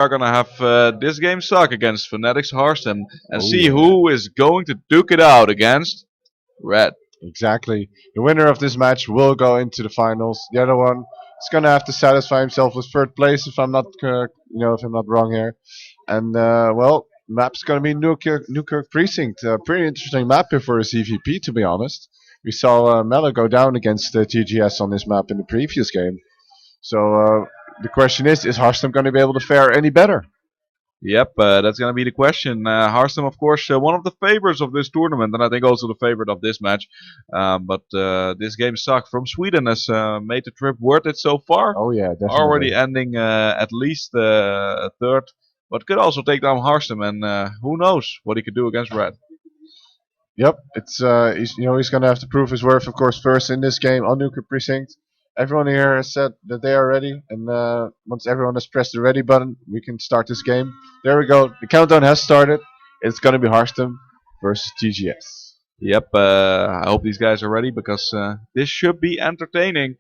are gonna have this game suck against FnaticHarstem and Oh see yeah, who is going to duke it out against Red. exactly. The winner of this match will go into the finals. The other one is gonna have to satisfy himself with third place, if I'm not, if I'm not wrong here. And well, map's gonna be Newkirk Precinct. Pretty interesting map here for a CVP, to be honest. We saw Mello go down against TGS on this map in the previous game. So the question is Harstem going to be able to fare any better? Yep, that's gonna be the question. Harstem, of course, one of the favorites of this tournament, and I think also the favorite of this match. But this game suck from Sweden has made the trip worth it so far. Oh yeah, Already definitely. ending at least third, but could also take down Harstem, and who knows what he could do against Red. Yep, it's he's going to have to prove his worth, of course, first in this game on Newkirk Precinct. Everyone here has said that they are ready, and once everyone has pressed the ready button, we can start this game. There we go. The countdown has started. It's going to be Harstem versus TGS. Yep, I hope these guys are ready because this should be entertaining.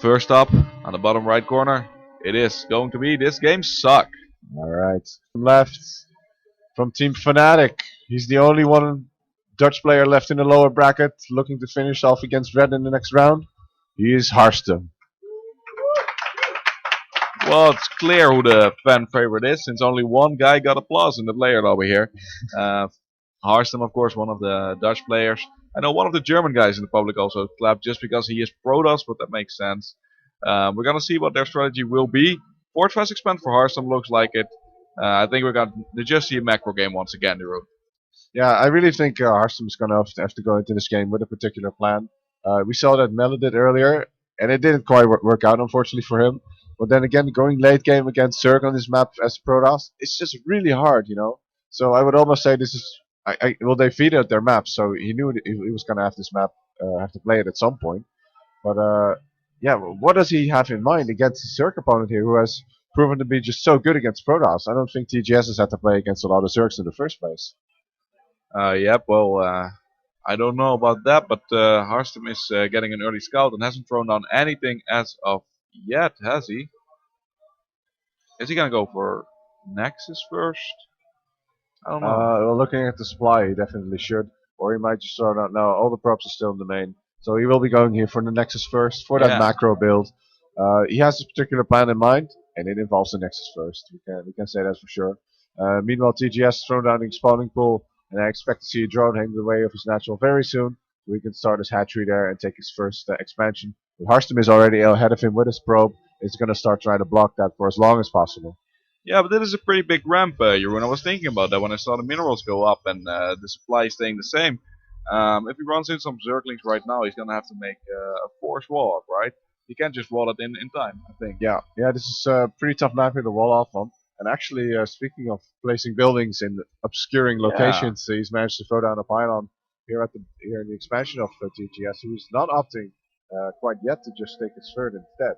First up, on the bottom right corner, it is going to be This Game Suck. All right. Left from Team Fnatic. He's the only one Dutch player left in the lower bracket, looking to finish off against Red in the next round. He is Harstem. Well, it's clear who the fan favorite is, since only one guy got applause in the player lobby here. Harstem, of course, one of the Dutch players. I know one of the German guys in the public also clapped just because he is Protoss, but that makes sense. We're gonna see what their strategy will be. Forge Fast Expand for Harstem looks like it. I think we're gonna just see a macro game once again, Drew. Yeah, I really think Harstem is going to have to go into this game with a particular plan. We saw that Melo did earlier, and it didn't quite work out, unfortunately, for him. But then again, going late game against Zerg on this map as Protoss, it's just really hard, you know. So I would almost say this is, well, they vetoed their map, so he knew that he was going to have this map, have to play it at some point. But yeah, what does he have in mind against a Zerg opponent here who has proven to be just so good against Protoss? I don't think TGS has had to play against a lot of Zergs in the first place. Yep, well, I don't know about that, but Harstem is getting an early scout and hasn't thrown down anything as of yet, has he? Is he gonna go for Nexus first? I don't know. Well, looking at the supply, he definitely should. Or he might just throw out. No, all the props are still in the main. So he will be going here for the Nexus first, for that Yeah, macro build. He has a particular plan in mind, and it involves the Nexus first. We can say that for sure. Meanwhile, TGS thrown down the spawning pool, and I expect to see a drone hang the way of his natural very soon. We can start his hatchery there and take his first expansion. But Harstem is already ahead of him with his probe. He's going to start trying to block that for as long as possible. yeah, but that is a pretty big ramp, Jeroen. I was thinking about that when I saw the minerals go up and the supply staying the same. If he runs in some Zerglings right now, he's gonna have to make a force wall up, right? He can't just wall it in time, I think. Yeah, this is a pretty tough map here to wall off on. And actually, speaking of placing buildings in obscuring Yeah. locations, he's managed to throw down a pylon here in the expansion of TGS, who's not opting quite yet to just take his third instead.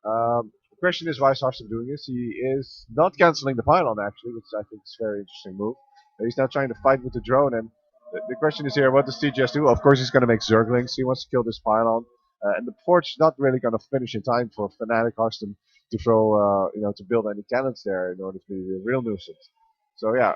The question is why is Harstem doing this? He is not canceling the pylon actually, which I think is a very interesting move. He's now trying to fight with the drone, and the question is here, what does TGS do? Of course, he's going to make Zerglings. He wants to kill this pylon. And the Forge is not really going to finish in time for FnaticHarstem to throw, to build any cannons there in order to be a real nuisance. So yeah.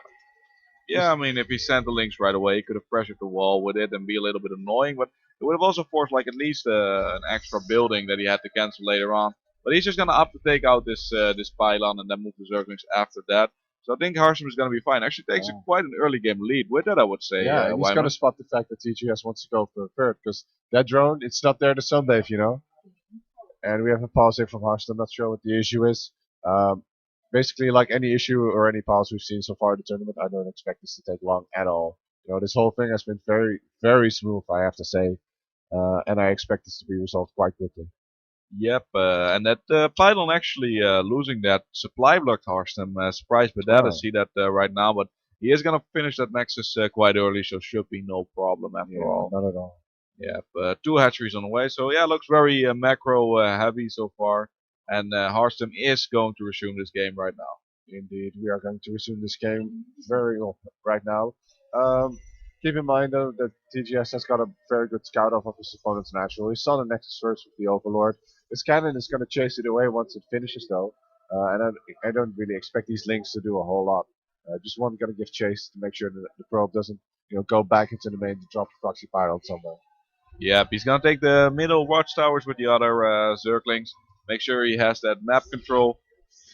Yeah, I mean, if he sent the links right away, he could have pressured the wall with it and be a little bit annoying, but it would have also forced like at least an extra building that he had to cancel later on. But he's just gonna opt to take out this pylon and then move the Zerglings after that. So I think Harstem is gonna be fine. Actually takes quite an early game lead with that, I would say. Yeah, and he's got to spot the fact that TGS wants to go for a third, because that drone, it's not there to sunbathe, you know. And we have a pause here from Harstem. I'm not sure what the issue is. Basically, like any issue or any pause we've seen so far in the tournament, I don't expect this to take long at all. You know, this whole thing has been very, very smooth, I have to say, and I expect this to be resolved quite quickly. Yep, and that pylon actually losing that supply blocked Harstem. Surprised by that. I see that right now, but he is gonna finish that Nexus quite early, so should be no problem after all. Not at all. Yeah, 2 hatcheries on the way, so yeah, looks very macro heavy so far. And Harstem is going to resume this game right now. Indeed, we are going to resume this game very well right now. Keep in mind though that TGS has got a very good scout off of his opponent's natural. He saw the Nexus first with the Overlord. This cannon is going to chase it away once it finishes though. I don't really expect these links to do a whole lot. Just one gonna give chase to make sure that the probe doesn't go back into the main to drop the proxy payload somewhere. Yep, he's gonna take the middle watchtowers with the other Zerglings. Make sure he has that map control.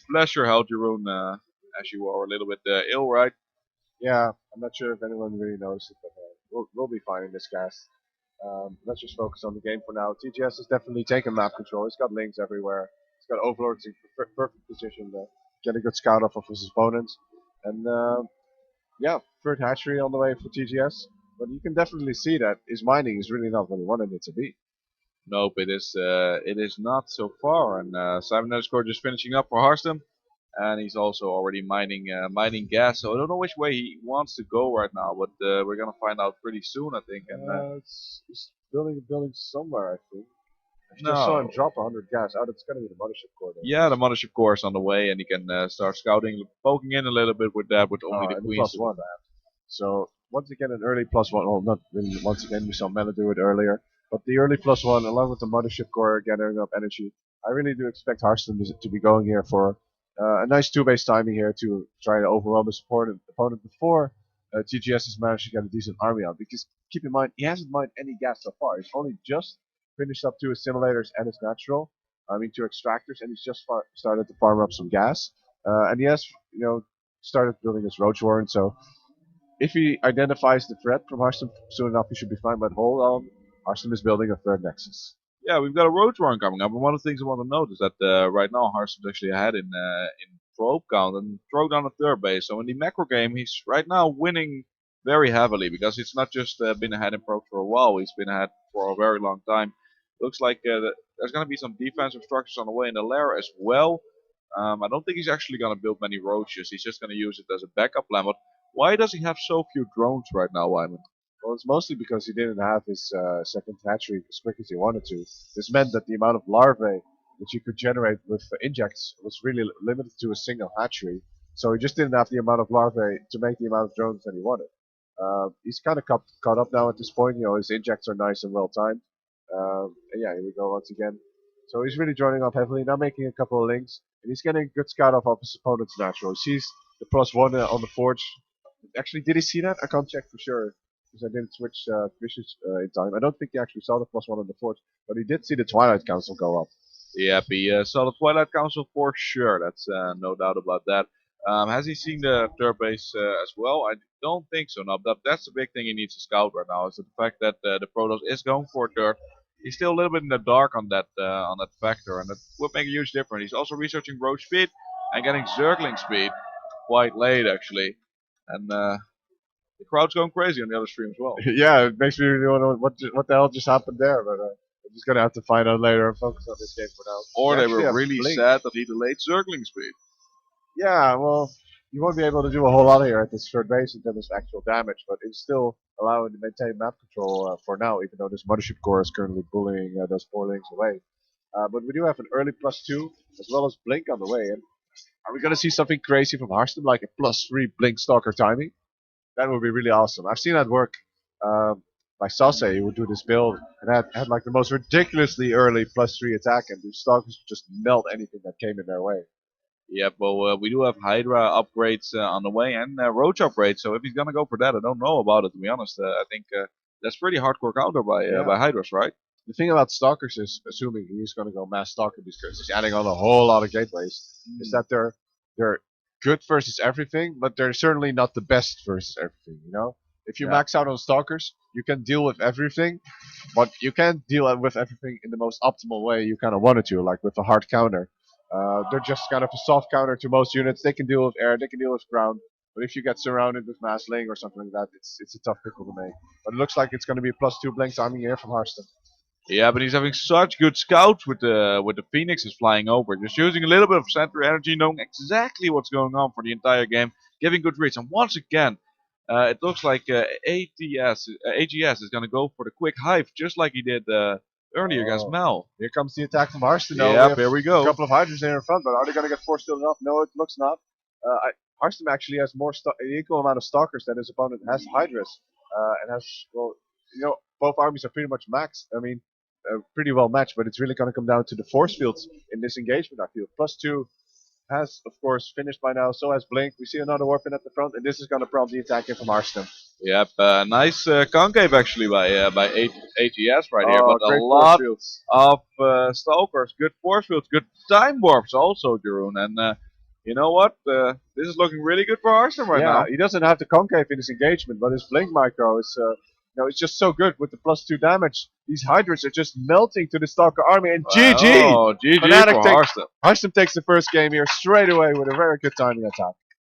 Bless your health, Jeroen, as you are a little bit ill, right? Yeah, I'm not sure if anyone really noticed it, but we'll be fine in this cast. Let's just focus on the game for now. TGS has definitely taken map control. He's got links everywhere. He's got overlords in perfect position to get a good scout off of his opponents. And yeah, third hatchery on the way for TGS. But you can definitely see that his mining is really not what he wanted it to be. Nope, it is not so far. And Simon underscore just finishing up for Harstem, and he's also already mining gas. So I don't know which way he wants to go right now, but we're gonna find out pretty soon, I think. And It's building a building somewhere, I think. I just saw him no, drop 100 gas. Oh, that's gonna be the mothership core. yeah, the mothership core is on the way, and he can start scouting, poking in a little bit with that, with only the And the queens. plus one. So once again, an early plus one. Well, not really once again. We saw Mela do it earlier, but the early plus one, along with the mothership core gathering up energy, I really do expect Harstem to be going here for a nice two-base timing here to try to overwhelm his opponent before TGS has managed to get a decent army out. Because keep in mind, he hasn't mined any gas so far. He's only just finished up two assimilators and his natural. I mean, two extractors, and he's just started to farm up some gas. And he has, started building his roach warren. So if he identifies the threat from Harstem soon enough, he should be fine. But hold on, Harstem is building a third nexus. Yeah, we've got a road run coming up, and one of the things I want to note is that right now Harstem's actually ahead in probe count and throw down a third base. So in the macro game, he's right now winning very heavily because it's not just been ahead in probe for a while; he's been ahead for a very long time. Looks like there's going to be some defensive structures on the way in the lair as well. I don't think he's actually going to build many roaches. He's just going to use it as a backup plan. But why does he have so few drones right now, Wyman? Well, it's mostly because he didn't have his second hatchery as quick as he wanted to. This meant that the amount of larvae that you could generate with injects was really limited to a single hatchery. So he just didn't have the amount of larvae to make the amount of drones that he wanted. He's kind of caught up now at this point. His injects are nice and well timed. And yeah, here we go once again. So he's really joining up heavily, now making a couple of links. And he's getting a good scout off his opponent's natural. He sees the plus one on the forge. Actually, did he see that? I can't check for sure because I didn't switch fishes in time. I don't think he actually saw the plus one on the forge, but he did see the Twilight Council go up. Yep, he saw the Twilight Council for sure. That's no doubt about that. Has he seen the third base as well? I don't think so. No, but that's the big thing he needs to scout right now is the fact that the Protoss is going for third. He's still a little bit in the dark on that factor, and that would make a huge difference. He's also researching roach speed and getting Zergling speed quite late actually, and the crowd's going crazy on the other stream as well. Yeah, it makes me really wonder what the hell just happened there, but I'm just gonna have to find out later and focus on this game for now. Or We they actually were have really Blink. sad that he delayed Zergling speed. Yeah, well, you won't be able to do a whole lot here at this third base in terms of actual damage, but it's still allowing to maintain map control for now, even though this mothership core is currently bullying those 4 links away. But we do have an early +2 as well as Blink on the way. And are we going to see something crazy from Harstem, like a +3 Blink Stalker timing? That would be really awesome. I've seen that work by Sase, who would do this build and had like the most ridiculously early +3 attack, and the Stalkers would just melt anything that came in their way. Yep, well, we do have Hydra upgrades on the way and Roach upgrades. So if he's gonna go for that, I don't know about it to be honest. I think that's pretty hardcore counter by Hydras, right? The thing about Stalkers is, assuming he's going to go mass Stalker because he's adding on a whole lot of gateways, is that they're good versus everything, but they're certainly not the best versus everything. If you max out on Stalkers, you can deal with everything, but you can't deal with everything in the most optimal way you kind of wanted to, like with a hard counter. They're just kind of a soft counter to most units. They can deal with air, they can deal with ground. But if you get surrounded with mass ling or something like that, it's a tough pickle to make. But it looks like it's going to be a +2 Blink timing here from Harstem. Yeah, but he's having such good scouts with the Phoenixes flying over, just using a little bit of center energy, knowing exactly what's going on for the entire game, giving good reads. And once again, it looks like AGS is going to go for the quick hive, just like he did earlier against Mel. Here comes the attack from Harstem. Yeah, here we go. A couple of Hydras there in front, but are they going to get forced still enough? No, it looks not. Harstem actually has an equal amount of Stalkers than his opponent has Hydras, and has both armies are pretty much maxed. I mean, pretty well matched, but it's really going to come down to the force fields in this engagement. I feel +2 has, of course, finished by now. So has Blink. We see another weapon at the front, and this is going to prompt the attack in from Harstem. Yep, nice concave actually by ATS right here, Oh, but a great force lot fields. of stalkers, good force fields, good time warps also, Jeroen. And you know what? This is looking really good for Harstem right Yeah, now. he doesn't have the concave in his engagement, but his Blink micro is, it's just so good with the +2 damage. These Hydras are just melting to the Stalker army, and GG! Oh, GG Fnatic for take- Harstem. Harstem takes the first game here straight away with a very good timing attack.